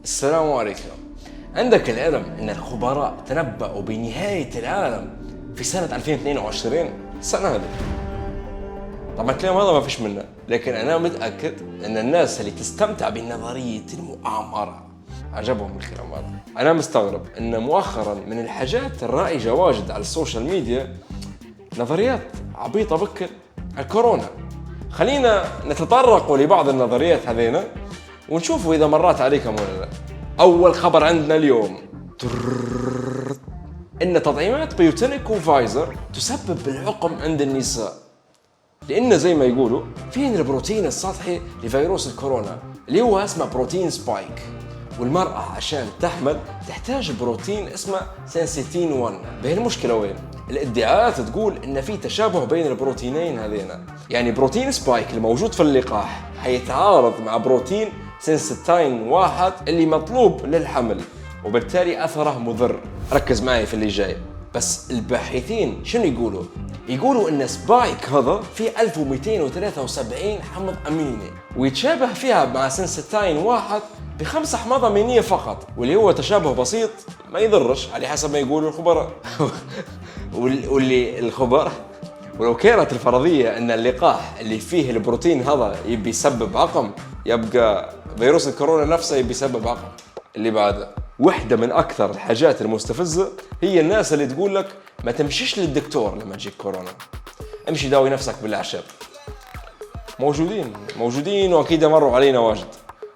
السلام عليكم. عندك العلم أن الخبراء تنبأوا بنهاية العالم في سنة 2022 السنة هذه. طبعا الكلام هذا ما فيش منه، لكن أنا متأكد أن الناس اللي تستمتع بنظرية المؤامرة عجبهم الكلام هذا. أنا مستغرب أن مؤخرا من الحاجات الرائجة واجد على السوشيال ميديا نظريات عبيطة بكل الكورونا. خلينا نتطرق لبعض النظريات هذينا ونشوفوا إذا مرات عليكم ولا لا. أول خبر عندنا اليوم إن تطعيمات بيوتينيك وفايزر تسبب بالعقم عند النساء، لأن زي ما يقولوا فين البروتين السطحي لفيروس الكورونا اللي هو اسمه بروتين سبايك، والمرأة عشان تحمل تحتاج بروتين اسمه سنسيتين 1. بين المشكلة وين؟ الادعاءات تقول إن في تشابه بين البروتينين هذينا، يعني بروتين سبايك الموجود في اللقاح حيتعارض مع بروتين سنسيتين 1 اللي مطلوب للحمل، وبالتالي أثره مضر. ركز معي في اللي جاي. بس الباحثين شنو يقولوا؟ يقولوا ان سبايك هذا فيه 1273 حمض اميني ويتشابه فيها مع سنسيتين 1 ب5 احماض امينيه فقط، واللي هو تشابه بسيط ما يضرش على حسب ما يقولوا الخبراء. واللي الخبراء ولو كانت الفرضيه ان اللقاح اللي فيه البروتين هذا يبي يسبب عقم، يبقى فيروس الكورونا نفسه يبي يسبب عقم. اللي بعده واحدة من أكثر الحاجات المستفزة هي الناس اللي تقول لك ما تمشيش للدكتور لما تجيك كورونا، امشي داوي نفسك بالأعشاب. موجودين وأكيد مروا علينا واجد.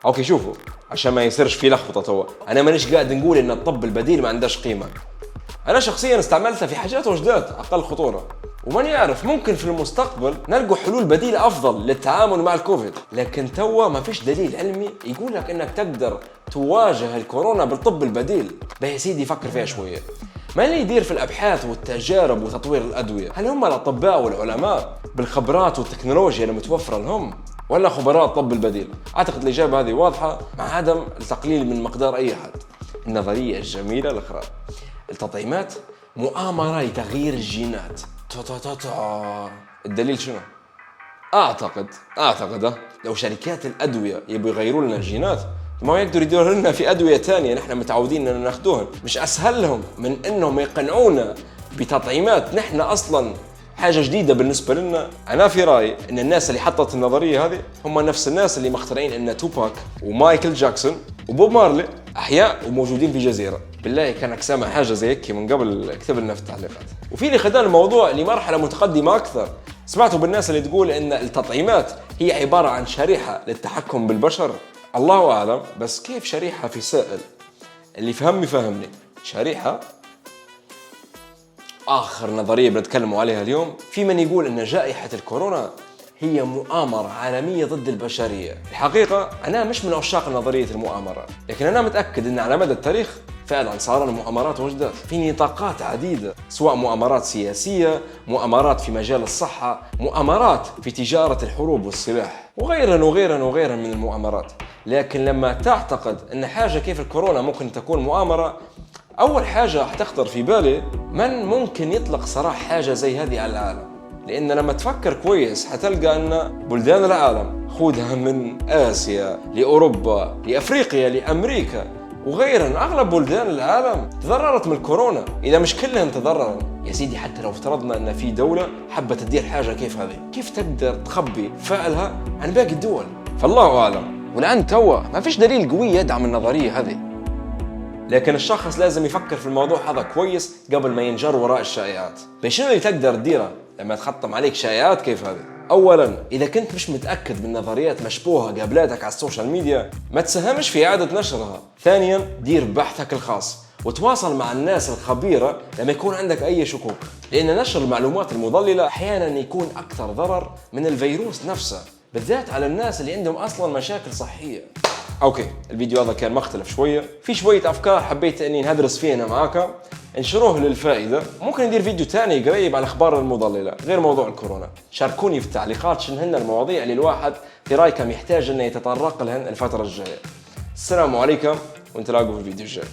أوكي شوفوا، عشان ما يصيرش في لخبطة توا، أنا مانيش قاعد نقول إن الطب البديل ما عندهش قيمة. أنا شخصياً استعملتها في حاجات وجدات أقل خطورة، ومن يعرف ممكن في المستقبل نلقوا حلول بديلة أفضل للتعامل مع الكوفيد. لكن توا ما فيش دليل علمي يقول لك إنك تقدر تواجه الكورونا بالطب البديل. يا سيدي فكر فيها شوية، ما اللي يدير في الأبحاث والتجارب وتطوير الأدوية؟ هل هم الأطباء والعلماء بالخبرات والتكنولوجيا المتوفرة لهم، ولا خبراء الطب البديل؟ أعتقد الإجابة هذه واضحة، مع عدم التقليل من مقدار أي أحد. النظرية الجميلة الأخرى، التطعيمات مؤامرة لتغيير الجينات. الدليل شنو؟ أعتقد لو شركات الأدوية يبغوا يغيروا لنا الجينات، ما يقدروا يديروا لنا في أدوية تانية نحن متعودين أن ناخدوها. مش أسهل لهم من أنهم يقنعونا بتطعيمات نحن أصلاً حاجة جديدة بالنسبة لنا؟ أنا في رأيي أن الناس اللي حطت النظرية هذه هم نفس الناس اللي مخترعين أن توباك ومايكل جاكسون وبوب مارلي أحياء وموجودين في جزيرة. بالله كانك سامع حاجة زي هيك من قبل اكتب لنا في التعليقات. وفي اللي خدان الموضوع لمرحلة متقدمة أكثر، سمعتوا بالناس اللي تقول أن التطعيمات هي عبارة عن شريحة للتحكم بالبشر. الله أعلم، بس كيف شريحة في سائل؟ اللي فهمني شريحة. آخر نظرية بنتكلموا عليها اليوم، في من يقول أن جائحة الكورونا هي مؤامرة عالمية ضد البشرية. الحقيقة أنا مش من عشاق نظرية المؤامرة، لكن أنا متأكد أن على مدى التاريخ فعلا صار المؤامرات وجدت في نطاقات عديدة، سواء مؤامرات سياسية، مؤامرات في مجال الصحة، مؤامرات في تجارة الحروب والسلاح، وغيرا من المؤامرات. لكن لما تعتقد أن حاجة كيف الكورونا ممكن تكون مؤامرة، أول حاجة هتخطر في بالي من ممكن يطلق سراح حاجة زي هذه على العالم. لأن لما تفكر كويس هتلقى أن بلدان العالم، خذها من آسيا لأوروبا لأفريقيا لأمريكا وغيرها، أغلب بلدان العالم تضررت من الكورونا، إذا مش كلهم تضرروا. يا سيدي حتى لو افترضنا أن في دولة حابة تدير حاجة كيف هذه، كيف تقدر تخبي فعلها عن باقي الدول؟ فالله أعلم. والآن توا ما فيش دليل قوي يدعم النظرية هذه، لكن الشخص لازم يفكر في الموضوع هذا كويس قبل ما ينجر وراء الشائعات. شنو اللي تقدر تديره لما تخطم عليك شائعات كيف هذه؟ أولاً، إذا كنت مش متأكد من نظريات مشبوهة قابلاتك على السوشيال ميديا، ما تساهمش في إعادة نشرها. ثانياً، دير بحثك الخاص وتواصل مع الناس الخبيرة لما يكون عندك أي شكوك، لأن نشر المعلومات المضللة أحياناً يكون أكثر ضرر من الفيروس نفسه، بالذات على الناس اللي عندهم أصلاً مشاكل صحية. اوكي، الفيديو هذا كان مختلف شويه، في شويه افكار حبيت اني ندرس فيها معاكم، انشروه للفائده. ممكن ندير فيديو تاني قريب على الاخبار المضلله غير موضوع الكورونا. شاركوني في التعليقات شنو هن المواضيع اللي الواحد في رايكم يحتاج انه يتطرق لهن الفتره الجايه. السلام عليكم ونتلاقوا في الفيديو الجاي.